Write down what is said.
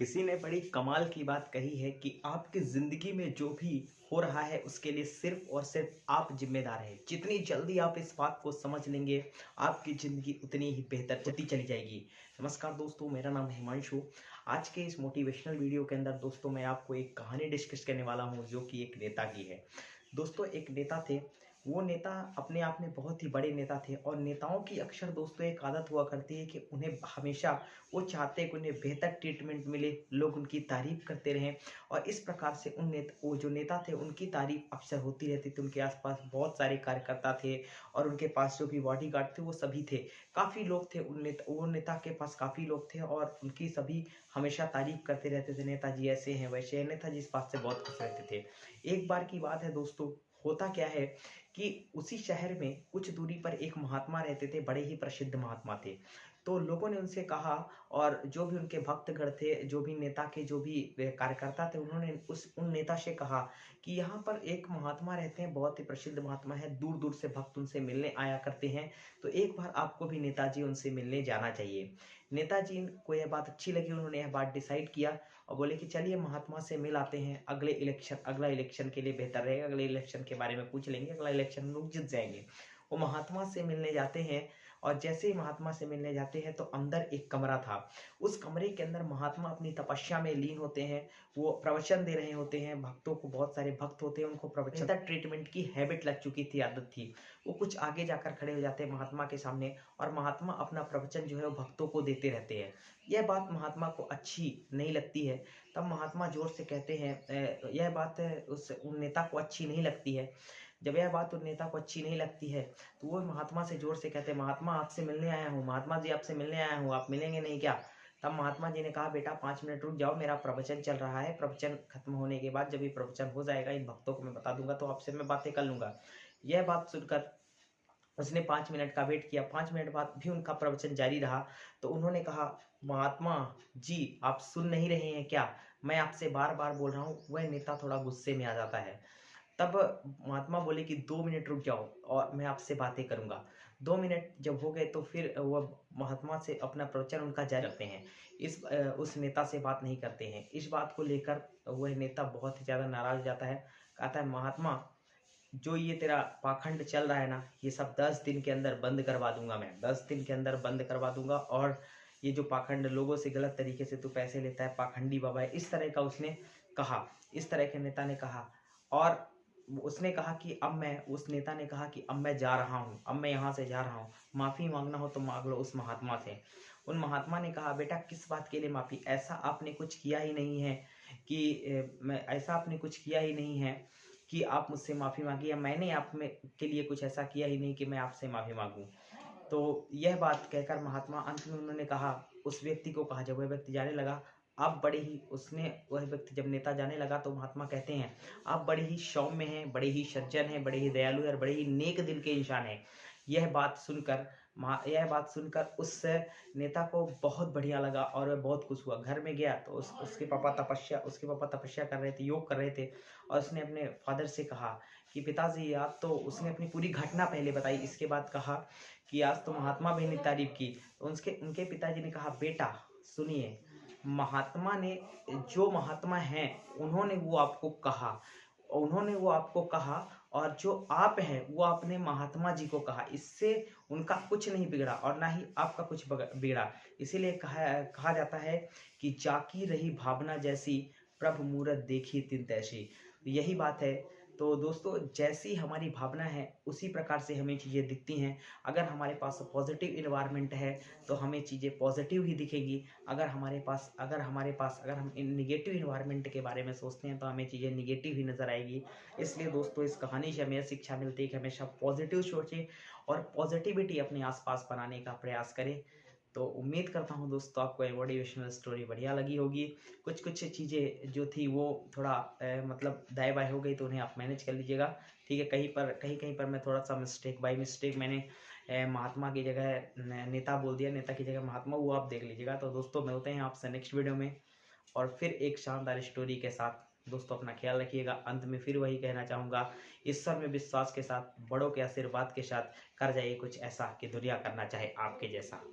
किसी ने बड़ी कमाल की बात कही है कि आपकी ज़िंदगी में जो भी हो रहा है उसके लिए सिर्फ़ और सिर्फ़ आप ज़िम्मेदार हैं। जितनी जल्दी आप इस बात को समझ लेंगे, आपकी ज़िंदगी उतनी ही बेहतर होती चली जाएगी। नमस्कार दोस्तों, मेरा नाम है हिमांशु। आज के इस मोटिवेशनल वीडियो के अंदर दोस्तों मैं आपको एक कहानी डिस्कस करने वाला हूँ जो कि एक नेता की है। दोस्तों एक नेता थे, वो नेता अपने आप में बहुत ही बड़े नेता थे और नेताओं की अक्सर दोस्तों एक आदत हुआ करती है कि उन्हें हमेशा वो चाहते हैं कि उन्हें बेहतर ट्रीटमेंट मिले, लोग उनकी तारीफ़ करते रहें और इस प्रकार से वो जो नेता थे उनकी तारीफ़ अक्सर होती रहती थी। उनके आस-पास बहुत सारे कार्यकर्ता थे और उनके पास जो भी बॉडीगार्ड थे वो सभी थे। काफ़ी लोग थे वो नेता के पास काफ़ी लोग थे और उनकी सभी हमेशा तारीफ़ करते रहते थे, नेताजी ऐसे हैं, वैसे हैं। नेताजी इस बात से बहुत खुश रहते थे। एक बार की बात है दोस्तों, होता क्या है कि उसी शहर में कुछ दूरी पर एक महात्मा रहते थे, बड़े ही प्रसिद्ध महात्मा थे। तो लोगों ने उनसे कहा और जो भी उनके भक्तगण थे, जो भी नेता के जो भी कार्यकर्ता थे, उन्होंने उन नेता से कहा कि यहाँ पर एक महात्मा रहते हैं, बहुत ही प्रसिद्ध महात्मा है, दूर-दूर से भक्त उनसे मिलने आया करते हैं, तो एक बार आपको भी नेताजी उनसे मिलने जाना चाहिए। नेताजी को यह बात अच्छी लगी, उन्होंने यह बात डिसाइड किया और बोले कि चलिए महात्मा से मिल आते हैं, अगला इलेक्शन के लिए बेहतर रहेगा, अगले इलेक्शन के बारे में पूछ लेंगे, अगला इलेक्शन में लोग जीत जाएँगे। वो महात्मा से मिलने जाते हैं और जैसे ही महात्मा से मिलने जाते हैं तो अंदर एक कमरा था। उस कमरे के अंदर महात्मा अपनी तपस्या में लीन होते हैं, वो प्रवचन दे रहे होते हैं, भक्तों को बहुत सारे भक्त होते हैं, उनको प्रवचन ट्रीटमेंट की हैबिट लग चुकी थी, आदत थी। वो कुछ आगे जाकर खड़े हो जाते हैं महात्मा के सामने और महात्मा अपना प्रवचन जो है वो भक्तों को देते रहते हैं। यह बात महात्मा को अच्छी नहीं लगती है, तब महात्मा ज़ोर से कहते हैं यह बात उन नेता को अच्छी नहीं लगती है। जब यह बात उन नेता को अच्छी नहीं लगती है, तो वो महात्मा से ज़ोर से कहते हैं, "महात्मा आपसे मिलने आया हूँ, महात्मा जी आपसे मिलने आया हूँ, आप मिलेंगे नहीं क्या?" तब महात्मा जी ने कहा, "बेटा 5 मिनट रुक जाओ, मेरा प्रवचन चल रहा है, प्रवचन खत्म होने के बाद जब ये प्रवचन हो जाएगा, इन भक्तों को मैं बता दूँगा, तो आपसे मैं बातें कर लूँगा।" यह बात सुनकर उसने 5 मिनट का वेट किया, 5 मिनट बाद भी उनका प्रवचन जारी रहा, तो उन्होंने कहा, "महात्मा जी, आप सुन नहीं रहे हैं क्या? मैं आपसे बार-बार बोल रहा हूँ।" वह नेता थोड़ा गुस्से में आ जाता है। तब महात्मा बोले कि 2 मिनट रुक जाओ और मैं आपसे बातें करूँगा। 2 मिनट जब हो गए तो फिर वह महात्मा से अपना प्रवचन उनका जारी रखते हैं। उस नेता से बात नहीं करते हैं। इस बात को लेकर वह नेता बहुत ही ज़्यादा नाराज़ हो जाता है। कहता है, "महात्मा, जो ये तेरा पाखंड चल रहा है ना, ये सब 10 दिन के अंदर बंद करवा दूँगा मैं। 10 दिन के अंदर बंद करवा दूँगा और ये जो पाखंड लोगों से गलत तरीके से तू पैसे लेता है, पाखंडी बाबा है।" इस तरह का उसने कहा। इस तरह के नेता ने कहा और उसने कहा कि उस नेता ने कहा कि अब मैं जा रहा हूँ, अब मैं यहाँ से जा रहा हूँ। माफ़ी माँगना हो तो माँग लो उस महात्मा से। उन महात्मा ने कहा, "बेटा किस बात के लिए माफ़ी? ऐसा आपने कुछ किया ही नहीं है कि ऐसा आपने कुछ किया ही नहीं है कि आप मुझसे माफ़ी माँगिए या मैंने आप में के लिए कुछ ऐसा किया ही नहीं कि मैं आपसे माफ़ी माँगूँ।" तो यह बात कहकर महात्मा अंत में उन्होंने कहा, उस व्यक्ति को कहा, जब वह व्यक्ति जाने लगा, आप बड़े ही उसने वह व्यक्ति जब नेता जाने लगा तो महात्मा कहते हैं, "आप बड़े ही सौम्य हैं, बड़े ही सज्जन हैं, बड़े ही दयालु हैं और बड़े ही नेक दिल के इंसान हैं।" यह बात सुनकर उस नेता को बहुत बढ़िया लगा और वह बहुत खुश हुआ। घर में गया तो उसके पापा तपस्या कर रहे थे, योग कर रहे थे और उसने अपने फादर से कहा कि पिताजी आप तो उसने अपनी पूरी घटना पहले बताई, इसके बाद कहा कि आज तो महात्मा भी ने तारीफ़ की। तो उनके पिताजी ने कहा, "बेटा सुनिए, महात्मा हैं, उन्होंने वो आपको कहा और जो आप हैं वो आपने महात्मा जी को कहा। इससे उनका कुछ नहीं बिगड़ा और ना ही आपका कुछ बिगड़ा। इसीलिए कहा जाता है कि जाकी रही भावना जैसी, प्रभु मूरत देखी तिन तैसी। यही बात है। तो दोस्तों जैसी हमारी भावना है उसी प्रकार से हमें चीज़ें दिखती हैं। अगर हमारे पास पॉजिटिव एनवायरनमेंट है तो हमें चीज़ें पॉजिटिव ही दिखेंगी। अगर हम नेगेटिव एनवायरनमेंट के बारे में सोचते हैं तो हमें चीज़ें नेगेटिव ही नज़र आएगी। इसलिए दोस्तों इस कहानी से हमें शिक्षा मिलती है कि हमेशा पॉजिटिव सोचें और पॉजिटिविटी अपने आसपास बनाने का प्रयास करें। तो उम्मीद करता हूँ दोस्तों आपको ये मोटिवेशनल स्टोरी बढ़िया लगी होगी। कुछ चीज़ें जो थी वो थोड़ा मतलब दाएँ-बाएँ हो गई तो उन्हें आप मैनेज कर लीजिएगा। ठीक है, कहीं पर मैं थोड़ा-सा बाय मिस्टेक मैंने महात्मा की जगह नेता बोल दिया, नेता की जगह महात्मा, वो आप देख लीजिएगा। तो दोस्तों मिलते हैं आपसे नेक्स्ट वीडियो में और फिर एक शानदार स्टोरी के साथ। दोस्तों अपना ख्याल रखिएगा। अंत में फिर वही कहना चाहूँगा, ईश्वर में विश्वास के साथ, बड़ों के आशीर्वाद के साथ कर जाइए कुछ ऐसा कि दुनिया करना चाहे आपके जैसा।